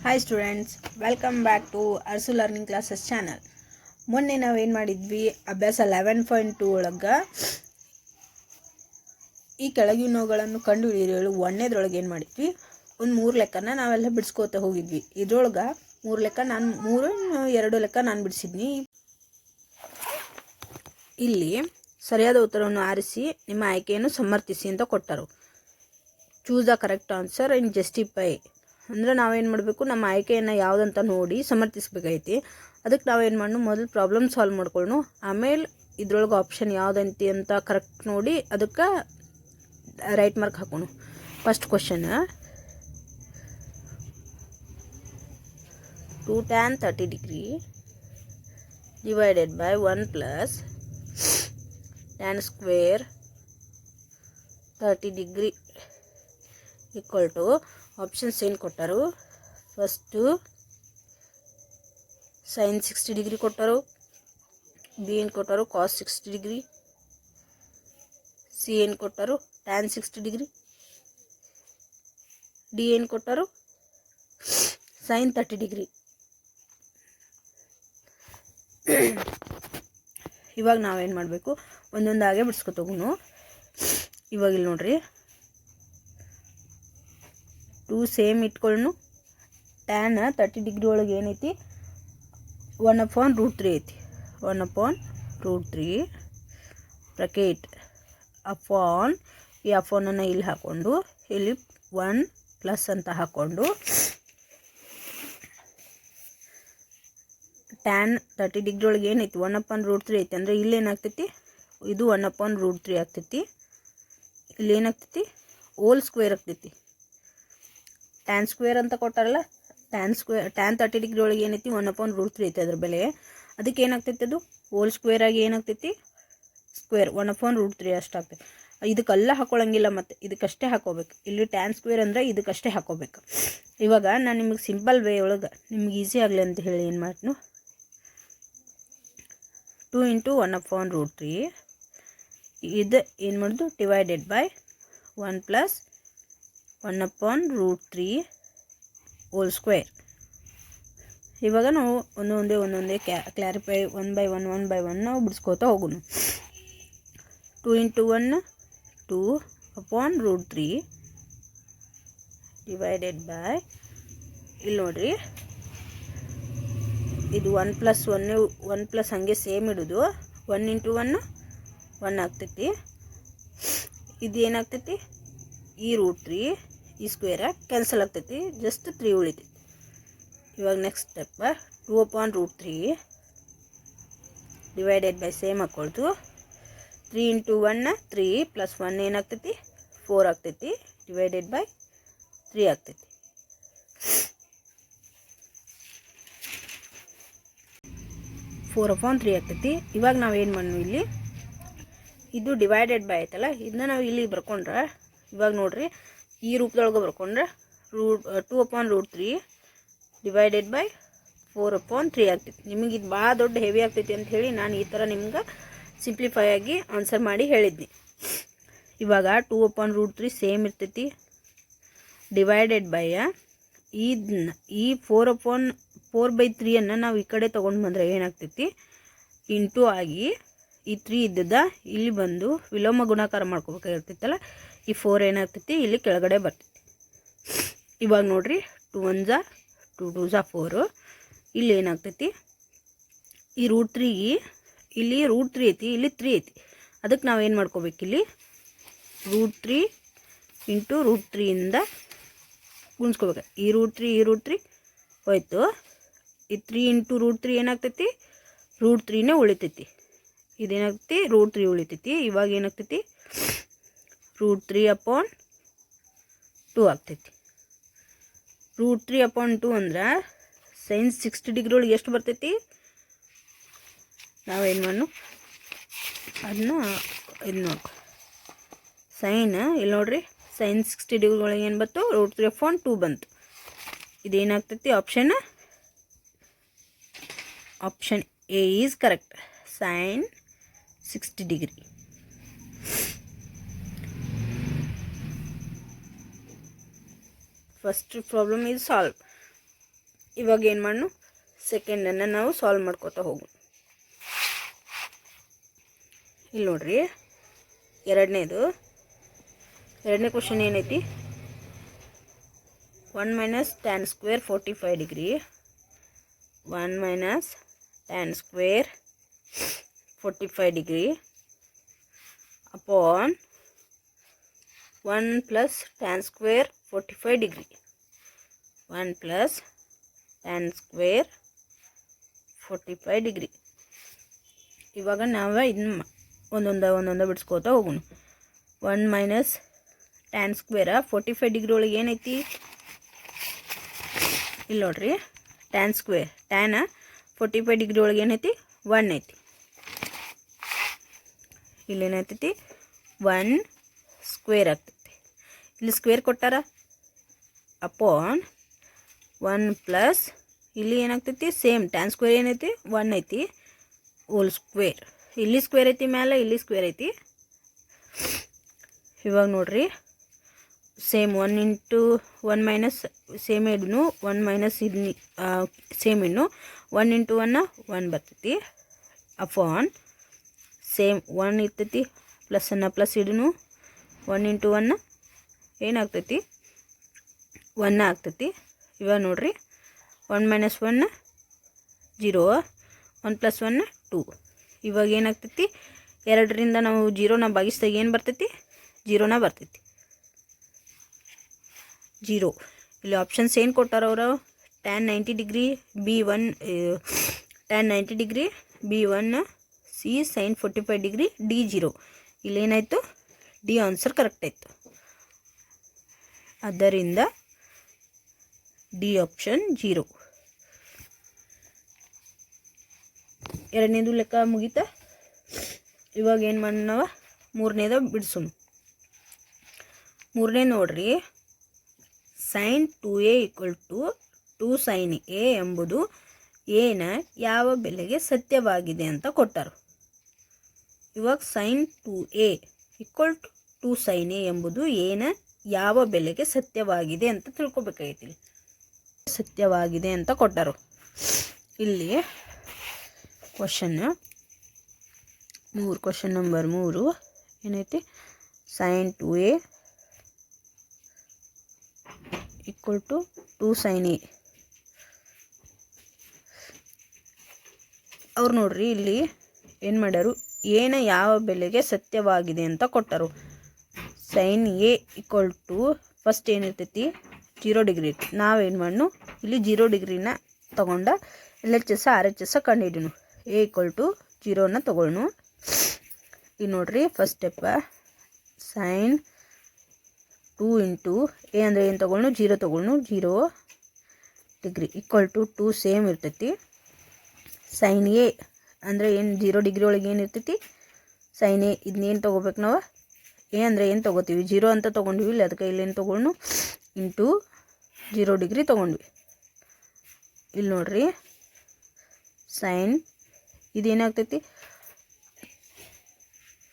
Hi students, welcome back to Arsu learning classes channel. ಮೊನ್ನೆ ನಾವೇನು ಮಾಡಿದ್ವಿ, ಅಭ್ಯಾಸ 11.2 ಒಳಗೆ ಈ ಕೆಳಗಿನವುಗಳನ್ನು ಕಂಡು ಹಿಡಿಯಲು ಒಂದನೇದ್ರೊಳಗೆ ಏನು ಮಾಡಿದ್ವಿ, ಒಂದು 3 ಲೆಕ್ಕನ ನಾವೆಲ್ಲ ಬಿಡಿಸ್ಕೋತ ಹೋಗಿದ್ವಿ. ಇದ್ರೊಳಗೆ 2 ಲೆಕ್ಕ ನಾನು ಬಿಡಿಸಿದ್ನಿ. ಇಲ್ಲಿ ಸರಿಯಾದ ಉತ್ತರವನ್ನು ಆರಿಸಿ ನಿಮ್ಮ ಆಯ್ಕೆಯನ್ನು ಸಮರ್ಥಿಸಿ ಅಂತ ಕೊಟ್ಟರು. Choose the correct answer and justify ಅಂದರೆ ನಾವೇನು ಮಾಡಬೇಕು, ನಮ್ಮ ಆಯ್ಕೆಯನ್ನು ಯಾವುದಂತ ನೋಡಿ ಸಮರ್ಥಿಸ್ಬೇಕೈತಿ. ಅದಕ್ಕೆ ನಾವೇನು ಮಾಡೋಣ, ಮೊದಲು ಪ್ರಾಬ್ಲಮ್ ಸಾಲ್ವ್ ಮಾಡ್ಕೊಳ್ಳೋಣ, ಆಮೇಲೆ ಇದ್ರೊಳಗೆ ಆಪ್ಷನ್ ಯಾವುದಂತಿ ಅಂತ ಕರೆಕ್ಟ್ ನೋಡಿ ಅದಕ್ಕೆ ರೈಟ್ ಮಾರ್ಕ್ ಹಾಕೋಣ. First question, 2 tan 30 degree divided by 1 plus tan square 30 degree equal to options ಏನು ಕೊಟ್ಟರು. ಫಸ್ಟು ಸೈನ್ 60 ಡಿಗ್ರಿ ಕೊಟ್ಟರು, ಬಿ ಏನು ಕೊಟ್ಟರು ಕಾಸ್ 60 ಡಿಗ್ರಿ, ಸಿ ಏನು ಕೊಟ್ಟರು ಟ್ಯಾನ್ 60 ಡಿಗ್ರಿ, ಡಿ ಏನು ಕೊಟ್ಟರು ಸೈನ್ 30 ಡಿಗ್ರಿ. ಇವಾಗ ನಾವೇನು ಮಾಡಬೇಕು, ಒಂದೊಂದಾಗೆ ಬಿಡಿಸ್ಕೊತೋಗುನು. ಇವಾಗ ಇಲ್ಲಿ ನೋಡ್ರಿ, 2 ಸೇಮ್ ಇಟ್ಕೊಳ್ಳು. ಟ್ಯಾನ್ 30 ಡಿಗ್ರಿ ಒಳಗೆ ಏನೈತಿ, 1/√3 ಐತಿ. 1/√3 ಬ್ರಾಕೆಟ್ ಅಪಾನ್, ಈ ಅಪಾನನ್ನು ಇಲ್ಲಿ ಹಾಕ್ಕೊಂಡು ಇಲ್ಲಿ 1 ಪ್ಲಸ್ ಅಂತ ಹಾಕ್ಕೊಂಡು ಟ್ಯಾನ್ 30 ಡಿಗ್ರಿ ಒಳಗೆ ಏನೈತಿ 1/√3 ಐತಿ. ಅಂದರೆ ಇಲ್ಲಿ ಏನಾಗ್ತೈತಿ, ಇದು 1/√3 ಆಗ್ತೈತಿ. ಇಲ್ಲಿ ಏನಾಗ್ತೈತಿ, ಹೋಲ್ ಸ್ಕ್ವೇರ್ ಆಗ್ತೈತಿ. ಟ್ಯಾನ್ ಸ್ಕ್ವೇರ್ ಅಂತ ಕೊಟ್ಟಾರಲ್ಲ, ಟ್ಯಾನ್ 30 ಡಿಗ್ರಿ ಒಳಗೆ ಏನೈತಿ 1/√3 ಐತಿ ಅದ್ರ ಬೆಲೆ. ಅದಕ್ಕೆ ಏನಾಗ್ತೈತಿ, ಅದು ಹೋಲ್ ಸ್ಕ್ವೇರ್ ಆಗಿ ಏನಾಗ್ತೈತಿ ಸ್ಕ್ವೇರ್ 1/√3 ಅಷ್ಟಾಗ್ತೈತಿ. ಇದಕ್ಕೆಲ್ಲ ಹಾಕೊಳ್ಳಂಗಿಲ್ಲ, ಮತ್ತು ಇದಕ್ಕಷ್ಟೇ ಹಾಕೋಬೇಕು. ಇಲ್ಲಿ ಟ್ಯಾನ್ ಸ್ಕ್ವೇರ್ ಅಂದರೆ ಇದಕ್ಕಷ್ಟೇ ಹಾಕೋಬೇಕು. ಇವಾಗ ನಾನು ನಿಮಗೆ ಸಿಂಪಲ್ ವೇ ಒಳಗೆ ನಿಮ್ಗೆ ಈಸಿ ಆಗಲಿ ಅಂತ ಹೇಳಿ ಏನು ಮಾಡ್ತೀನಿ, 2 × 1/√3 ಇದು ಏನು ಮಾಡೋದು, divided by 1 plus 1/√3 whole square. ಇವಾಗ ನಾವು ಒಂದೊಂದೇ ಕ್ಲಾರಿಫೈ 1 by 1 ನಾವು ಬಿಡಿಸ್ಕೋತಾ ಹೋಗೋಣ. 2 × 1 2/√3 ಡಿವೈಡೆಡ್ ಬೈ, ಇಲ್ಲಿ ನೋಡ್ರಿ, ಇದು 1 ಪ್ಲಸ್ 1 ಪ್ಲಸ್ ಹಾಗೆ ಸೇಮ್ ಇಡೋದು. 1 × 1 1 ಆಗ್ತೈತಿ. ಇದು ಏನಾಗ್ತೈತಿ, ಈ √3 ಈ ಸ್ಕ್ವೇರ್ ಕ್ಯಾನ್ಸಲ್ ಆಗ್ತೈತಿ, ಜಸ್ಟ್ 3 ಉಳಿತೈತಿ. ಇವಾಗ next step 2/√3 divided by same ಹಾಕೊಳ್ತು. 3 × 1 3 ಪ್ಲಸ್ 1 ಏನಾಗ್ತೈತಿ 4 ಆಗ್ತೈತಿ, ಡಿವೈಡೆಡ್ ಬೈ 3 ಆಗ್ತೈತಿ. ಫೋರ್ ಅಪಾನ್ 3 ಆಗ್ತೈತಿ. ಇವಾಗ ನಾವೇನು ಮಾಡೋಣ, ಇಲ್ಲಿ ಇದು ಡಿವೈಡೆಡ್ ಬೈ ಆಯ್ತಲ್ಲ, ಇದನ್ನ ನಾವು ಇಲ್ಲಿ ಬರ್ಕೊಂಡ್ರೆ, ಇವಾಗ ನೋಡ್ರಿ ಈ ರೂಪದೊಳಗೆ ಬರ್ಕೊಂಡ್ರೆ 2/√3 ಡಿವೈಡೆಡ್ ಬೈ 4/3 ಆಗ್ತೈತಿ. ನಿಮಗೆ ಇದು ಭಾಳ ದೊಡ್ಡ ಹೆವಿ ಆಗ್ತೈತಿ ಅಂತ ಹೇಳಿ ನಾನು ಈ ಥರ ನಿಮ್ಗೆ ಸಿಂಪ್ಲಿಫೈ ಆಗಿ ಆನ್ಸರ್ ಮಾಡಿ ಹೇಳಿದ್ನಿ. ಇವಾಗ 2/√3 ಸೇಮ್ ಇರ್ತೈತಿ, ಡಿವೈಡೆಡ್ ಬೈ ಈ 4/3 ನಾವು ಈ ಕಡೆ ತೊಗೊಂಡು ಬಂದರೆ ಏನಾಗ್ತೈತಿ, ಇಂಟು ಆಗಿ ಈ 3 ಇದ್ದದ ಇಲ್ಲಿ ಬಂದು ವಿಲೋಮ ಗುಣಾಕಾರ ಮಾಡ್ಕೋಬೇಕಾಗಿರ್ತೈತಲ್ಲ, ಈ 4 ಏನಾಗ್ತೈತಿ ಇಲ್ಲಿ ಕೆಳಗಡೆ ಬರ್ತೈತಿ. ಇವಾಗ ನೋಡ್ರಿ, 2 1 2 2 4, ಇಲ್ಲಿ ಏನಾಗ್ತೈತಿ, ಈ √3 ಇಲ್ಲಿ √3 ಐತಿ, ಇಲ್ಲಿ 3 ಐತಿ. ಅದಕ್ಕೆ ನಾವೇನು ಮಾಡ್ಕೋಬೇಕು, ಇಲ್ಲಿ √3 × √3 ಇಂದ ಗುಣಿಸ್ಕೋಬೇಕು. ಈ √3 ಹೋಯ್ತು, ಈ 3 × √3 ಏನಾಗ್ತೈತಿ, √3ನೇ ಉಳಿತೈತಿ. ಇದೇನಾಗ್ತೈತಿ, √3 ಉಳಿತೈತಿ. ಇವಾಗ ಏನಾಗ್ತೈತಿ, √3/2 ಆಗ್ತೈತಿ. √3/2 ಅಂದ್ರೆ ಸೈನ್ 60 ಡಿಗ್ರಿ ಒಳಗೆ ಎಷ್ಟು ಬರ್ತೈತಿ, ನಾವೇನು ಮಾಡೋಣ ಅದನ್ನ ಇದು ನೋಡಿ, ಸೈನ್ ಇಲ್ಲಿ ನೋಡ್ರಿ, ಸೈನ್ 60 ಡಿಗ್ರಿ ಒಳಗೆ ಏನು ಬಂತು, √3/2 ಬಂತು. ಇದೇನಾಗ್ತೈತಿ, option A is correct, sine 60 degree. First problem is solved. ಇವಾಗ ಏನು ಮಾಡೋಣ, ಸೆಕೆಂಡನ್ನು ನಾವು ಸಾಲ್ವ್ ಮಾಡ್ಕೋತಾ ಹೋಗೋಣ. ಇಲ್ಲಿ ನೋಡ್ರಿ, ಎರಡನೇ ಕ್ವಶನ್ ಏನೈತಿ, 1 minus tan square 45 degree, 1 minus tan square 45 degree upon 1 plus tan square 45 degree, 1 plus tan square 45 degree. ಇವಾಗ ನಾವು ಇದನ್ನ ಒಂದೊಂದು ಬಿಡಿಸ್ಕೋತಾ ಹೋಗೋಣ. 1 ಮೈನಸ್ tan ಸ್ಕ್ವೇರ 45 ಡಿಗ್ರಿ ಒಳಗೆ ಏನೈತಿ, ಇಲ್ಲಿ ನೋಡ್ರಿ, tan ಸ್ಕ್ವೇರ್, ಟ್ಯಾನ್ 45 ಡಿಗ್ರಿ ಒಳಗೆ ಏನೈತಿ, 1 ಐತಿ. ಇಲ್ಲೇನೈತಿ, 1 ಸ್ಕ್ವೇರ್ ಆಗ್ತೈತಿ. ಇಲ್ಲಿ ಸ್ಕ್ವೇರ್ ಕೊಟ್ಟಾರ, ಅಪಾನ್ 1 ಪ್ಲಸ್ ಇಲ್ಲಿ ಏನಾಗ್ತೈತಿ, ಸೇಮ್ ಟ್ಯಾನ್ ಸ್ಕ್ವೇರ್ ಏನೈತಿ, 1 ಐತಿ, ಹೋಲ್ ಸ್ಕ್ವೇರ್. ಇಲ್ಲಿ ಸ್ಕ್ವೇರ್ ಐತಿ ಮೇಲೆ, ಇಲ್ಲಿ ಸ್ಕ್ವೇರ್ ಐತಿ. ಇವಾಗ ನೋಡ್ರಿ, ಸೇಮ್ 1 ಇಂಟು 1 ಮೈನಸ್ ಸೇಮ್ ಇದನ್ನು 1 ಮೈನಸ್ ಇದನ್ನ ಸೇಮ್ ಇನ್ನು 1 ಇಂಟು 1 1 ಬರ್ತೈತಿ, ಅಪಾನ್ ಸೇಮ್ 1 ಇರ್ತೈತಿ, ಪ್ಲಸ್ ಇದನ್ನು 1 ಇಂಟು 1 ಏನಾಗ್ತೈತಿ, 1 ಆಗ್ತೈತಿ. ಇವಾಗ ನೋಡ್ರಿ, 1 ಮೈನಸ್ 1 0, 1 ಪ್ಲಸ್ 1 2. ಇವಾಗ ಏನಾಗ್ತೈತಿ, 2ರಿಂದ ನಾವು 0ನ ಭಾಗಿಸಿದಾಗ ಏನು ಬರ್ತೈತಿ, 0ನ ಬರ್ತೈತಿ, 0. ಇಲ್ಲಿ ಆಪ್ಷನ್ಸ್ ಏನು ಕೊಟ್ಟಾರ ಅವರು, tan 90 degree B1, tan 90 degree B1, C sin 45 degree D0. ಇಲ್ಲೇನಾಯಿತು, ಡಿ ಆನ್ಸರ್ ಕರೆಕ್ಟ್ ಆಯಿತು. ಆದ್ದರಿಂದ ಡಿ ಆಪ್ಷನ್ 0. ಎರಡನೇದು ಲೆಕ್ಕ ಮುಗೀತಾ. ಇವಾಗ ಏನು ಮಾಡೋಣ, ನಾವು ಮೂರನೇದು ಬಿಡಿಸೋಣ. ಮೂರನೇ ನೋಡ್ರಿ, sin 2a = 2 sin a ಎಂಬುದು ಏನ ಯಾವ ಬೆಲೆಗೆ ಸತ್ಯವಾಗಿದೆ ಅಂತ ಕೊಟ್ಟರು. ಇವಾಗ sin 2a = 2 sin a ಎಂಬುದು ಏನ ಯಾವ ಬೆಲೆಗೆ ಸತ್ಯವಾಗಿದೆ ಅಂತ ತಿಳ್ಕೊಬೇಕಾಗೈತಿ. ಸತ್ಯವಾಗಿದೆ ಅಂತ ಕೊಟ್ಟರು. ಇಲ್ಲಿ ಕ್ವಶನ್ ನಂಬರ್ 3 ಏನೈತಿ, sin 2a = 2 sin a. ಅವ್ರು ನೋಡ್ರಿ, ಇಲ್ಲಿ ಏನು ಮಾಡ್ಯಾರು, ಏನ ಯಾವ ಬೆಲೆಗೆ ಸತ್ಯವಾಗಿದೆ ಅಂತ ಕೊಟ್ಟರು. sin a = ಫಸ್ಟ್ ಏನಿರ್ತೈತಿ, 0 ಡಿಗ್ರಿ ಇತ್ತು. ನಾವೇನು ಮಾಡೋಣ, ಇಲ್ಲಿ 0 ಡಿಗ್ರಿನ ತೊಗೊಂಡ LHS RHS ಕಂಡುಹಿಡಿಯೋಣ. a = 0ನ ತೊಗೊಳ್ಳೋಣ. ಈಗ ನೋಡ್ರಿ, first step sin 2 into a ಅಂದರೆ ಏನು ತೊಗೊಳ್ಳೋಣ, 0 ತೊಗೊಳ್ಳೋಣ. 0 ಡಿಗ್ರಿ = 2 ಸೇಮ್ ಇರ್ತೈತಿ. sin a ಅಂದರೆ ಏನು, 0 ಡಿಗ್ರಿ ಒಳಗೆ ಏನಿರ್ತೈತಿ, sin a. ಇದನ್ನೇನು ತೊಗೋಬೇಕು ನಾವು, a ಅಂದರೆ ಏನು ತೊಗೋತೀವಿ, 0 ಅಂತ ತೊಗೊಂಡ್ವಿ. ಇಲ್ಲಿ ಅದಕ್ಕೆ ಇಲ್ಲೇನು ತೊಗೊಳ್ಳೋಣ, ಇಂಟು 0 ಡಿಗ್ರಿ ತೊಗೊಂಡ್ವಿ. ಇಲ್ಲಿ ನೋಡ್ರಿ, sin ಇದೇನಾಗ್ತೈತಿ,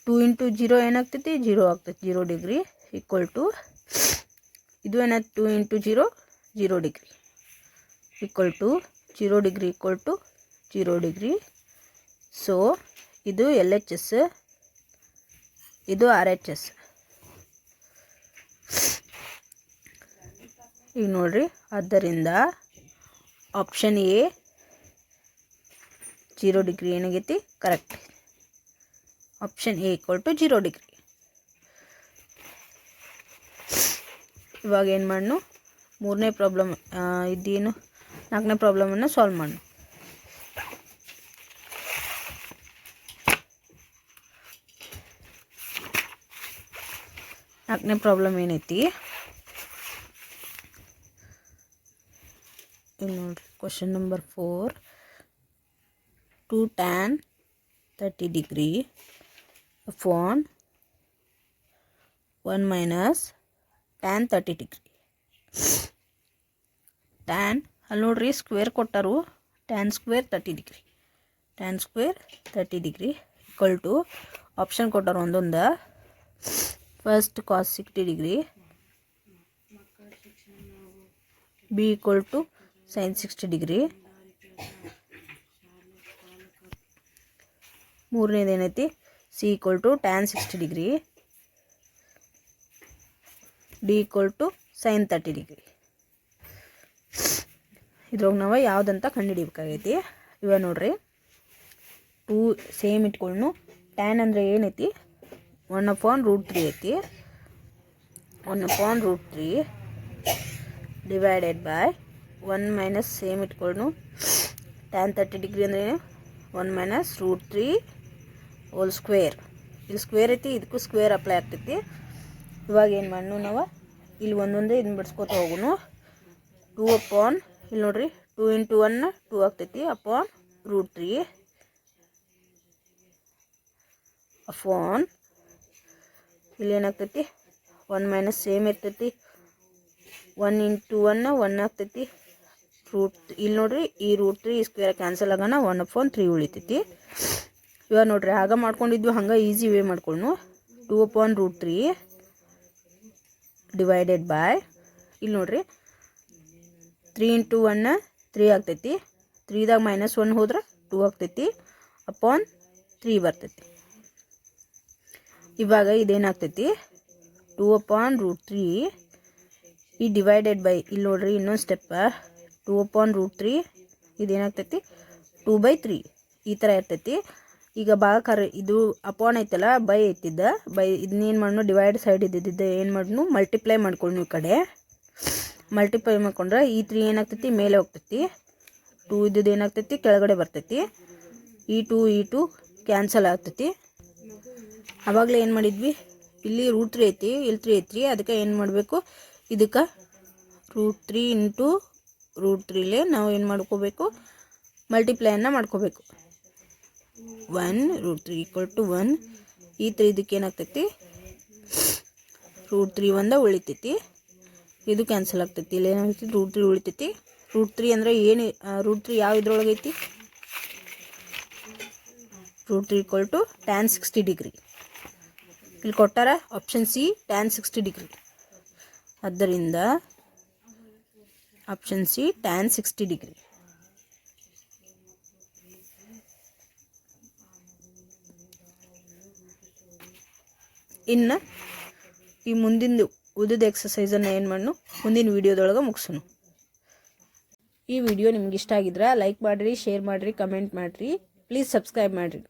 2 ಇಂಟು 0 ಏನಾಗ್ತೈತಿ, 0 ಆಗ್ತೈತಿ. 0 ಡಿಗ್ರಿ = ಇದು ಏನಾಯ್ತು, 2 into 0 0 degree = 0 degree = 0 degree. So ಇದು LHS, ಇದು RHS. ಈಗ ನೋಡ್ರಿ, ಆದ್ದರಿಂದ ಆಪ್ಷನ್ ಎ 0 ಡಿಗ್ರಿ ಏನಾಗೈತಿ, ಕರೆಕ್ಟ್. Option A = 0 degree. ಇವಾಗ ಏನು ಮಾಡೋಣ, ಮೂರನೇ ಪ್ರಾಬ್ಲಮ್ ಇದೇನು, ನಾಲ್ಕನೇ ಪ್ರಾಬ್ಲಮನ್ನು ಸಾಲ್ವ್ ಮಾಡೋಣ. ನಾಲ್ಕನೇ ಪ್ರಾಬ್ಲಮ್ ಏನೈತಿ, ಇಲ್ಲಿ ನೋಡ್ರಿ, question number 4, 2 tan 30 degree upon 1 minus tan 30 degree. Tan ಅಲ್ಲಿ ನೋಡ್ರಿ, ಸ್ಕ್ವೇರ್ ಕೊಟ್ಟರು, tan square 30 degree, tan square 30 degree = option ಕೊಟ್ಟರು ಒಂದೊಂದು. First cos 60 degree, b = sin 60 degree. ಮೂರನೇದು ಏನೈತಿ C equal to tan 60 degree, D equal to sine 30 degree. ಇದ್ರೊಳಗೆ ನಾವು ಯಾವುದಂತ ಕಂಡುಹಿಡಿಬೇಕಾಗೈತಿ. ಇವಾಗ ನೋಡ್ರಿ, 2 ಸೇಮ್ ಇಟ್ಕೊಂಡು ಟ್ಯಾನ್ ಅಂದರೆ ಏನೈತಿ 1/√3 ಐತಿ. 1/√3 ಡಿವೈಡೆಡ್ ಬೈ 1 ಮೈನಸ್ ಸೇಮ್ ಇಟ್ಕೊಂಡು ಟ್ಯಾನ್ 30 ಡಿಗ್ರಿ ಅಂದರೆ 1 - √3 ಹೋಲ್ ಸ್ಕ್ವೇರ್. ಇಲ್ಲಿ ಸ್ಕ್ವೇರ್ ಐತಿ, ಇದಕ್ಕೂ ಸ್ಕ್ವೇರ್ ಅಪ್ಲೈ ಆಗ್ತೈತಿ. ಇವಾಗ ಏನು ಮಾಡೋಣ ನಾವು, ಇಲ್ಲಿ ಒಂದೊಂದೇ ಇದನ್ನ ಬಿಡಿಸ್ಕೊತ ಹೋಗೋಣ. 2 ಇಲ್ಲಿ ನೋಡ್ರಿ 2 × 1 2 ಆಗ್ತೈತಿ /√3 ಅಪಾನ್ ಇಲ್ಲಿ ಏನಾಗ್ತೈತಿ 1 ಮೈನಸ್ ಸೇಮ್ ಇರ್ತೈತಿ. 1 × 1 1 ಆಗ್ತೈತಿ. ಇಲ್ಲಿ ನೋಡ್ರಿ ಈ √3 ಸ್ಕ್ವೇರ್ ಕ್ಯಾನ್ಸಲ್ ಆಗೋಣ, 1/3 ಉಳಿತೈತಿ. ಇವಾಗ ನೋಡ್ರಿ ಆಗ ಮಾಡ್ಕೊಂಡಿದ್ವಿ, ಹಂಗೆ ಈಸಿ ವೇ ಮಾಡ್ಕೊಂಡು 2/√3 ಡಿವೈಡೆಡ್ ಬೈ ಇಲ್ಲಿ ನೋಡ್ರಿ 3 × 1 3 ಆಗ್ತೈತಿ. 3ದಾಗ -1 ಹೋದ್ರೆ 2 ಆಗ್ತೈತಿ /3 ಬರ್ತೈತಿ. ಇವಾಗ ಇದೇನಾಗ್ತೈತಿ 2/√3 ಈ ಡಿವೈಡೆಡ್ ಬೈ ಇಲ್ಲಿ ನೋಡ್ರಿ ಇನ್ನೊಂದು ಸ್ಟೆಪ್ 2/√3 ಇದೇನಾಗ್ತೈತಿ 2/3 ಈ ಥರ ಇರ್ತೈತಿ. ಈಗ ಭಾಗಾಕಾರ ಇದು ಅಪಾನ್ ಐತಲ್ಲ ಬೈ ಐತಿದ್ದ ಬೈ ಇದನ್ನೇನು ಮಾಡೋಣ, ಡಿವೈಡ್ ಸೈಡ್ ಇದ್ದಿದ್ದ ಏನು ಮಾಡೋಣ ಮಲ್ಟಿಪ್ಲೈ ಮಾಡ್ಕೊಂಡು ಈ ಕಡೆ ಮಲ್ಟಿಪ್ಲೈ ಮಾಡ್ಕೊಂಡ್ರೆ ಈ 3 ಏನಾಗ್ತೈತಿ ಮೇಲೆ ಹೋಗ್ತೈತಿ, 2 ಇದ್ದದ್ದು ಏನಾಗ್ತೈತಿ ಕೆಳಗಡೆ ಬರ್ತೈತಿ. ಈ 2 ಕ್ಯಾನ್ಸಲ್ ಆಗ್ತೈತಿ. ಆವಾಗಲೇ ಏನು ಮಾಡಿದ್ವಿ, ಇಲ್ಲಿ √3 ಐತಿ, ಇಲ್ಲಿ 3 ಐತ್ರಿ, ಅದಕ್ಕೆ ಏನು ಮಾಡಬೇಕು, ಇದಕ್ಕೆ √3 × √3ಲೇ ನಾವು ಏನು ಮಾಡ್ಕೋಬೇಕು ಮಲ್ಟಿಪ್ಲೈಯನ್ನು ಮಾಡ್ಕೋಬೇಕು. 1 √3 = 1. ಈ 3 ಇದಕ್ಕೆ ಏನಾಗ್ತೈತಿ √3 ಒಂದ ಉಳಿತೈತಿ, ಇದು ಕ್ಯಾನ್ಸಲ್ ಆಗ್ತೈತಿ. ಇಲ್ಲಿ ಏನಾಗ್ತೈತಿ √3 ಉಳಿತೈತಿ. √3 ಅಂದರೆ ಏನು, √3 ಯಾವ ಇದ್ರೊಳಗೆ ಐತಿ, √3 = tan 60 ಡಿಗ್ರಿ. ಇಲ್ಲಿ ಕೊಟ್ಟಾರ ಆಪ್ಷನ್ ಸಿ tan 60 ಡಿಗ್ರಿ. ಆದ್ದರಿಂದ ಆಪ್ಷನ್ ಸಿ tan 60 ಡಿಗ್ರಿ. ಇನ್ನು ಈ ಮುಂದಿನ ಉಳಿದ ಎಕ್ಸಸೈಸನ್ನು ಏನು ಮಾಡೋಣ ಮುಂದಿನ ವಿಡಿಯೋದೊಳಗೆ ಮುಗಿಸೋಣ. ಈ ವಿಡಿಯೋ ನಿಮ್ಗೆ ಇಷ್ಟ ಆಗಿದ್ರೆ ಲೈಕ್ ಮಾಡಿರಿ, ಶೇರ್ ಮಾಡಿರಿ, ಕಮೆಂಟ್ ಮಾಡಿರಿ, ಪ್ಲೀಸ್ ಸಬ್ಸ್ಕ್ರೈಬ್ ಮಾಡಿರಿ.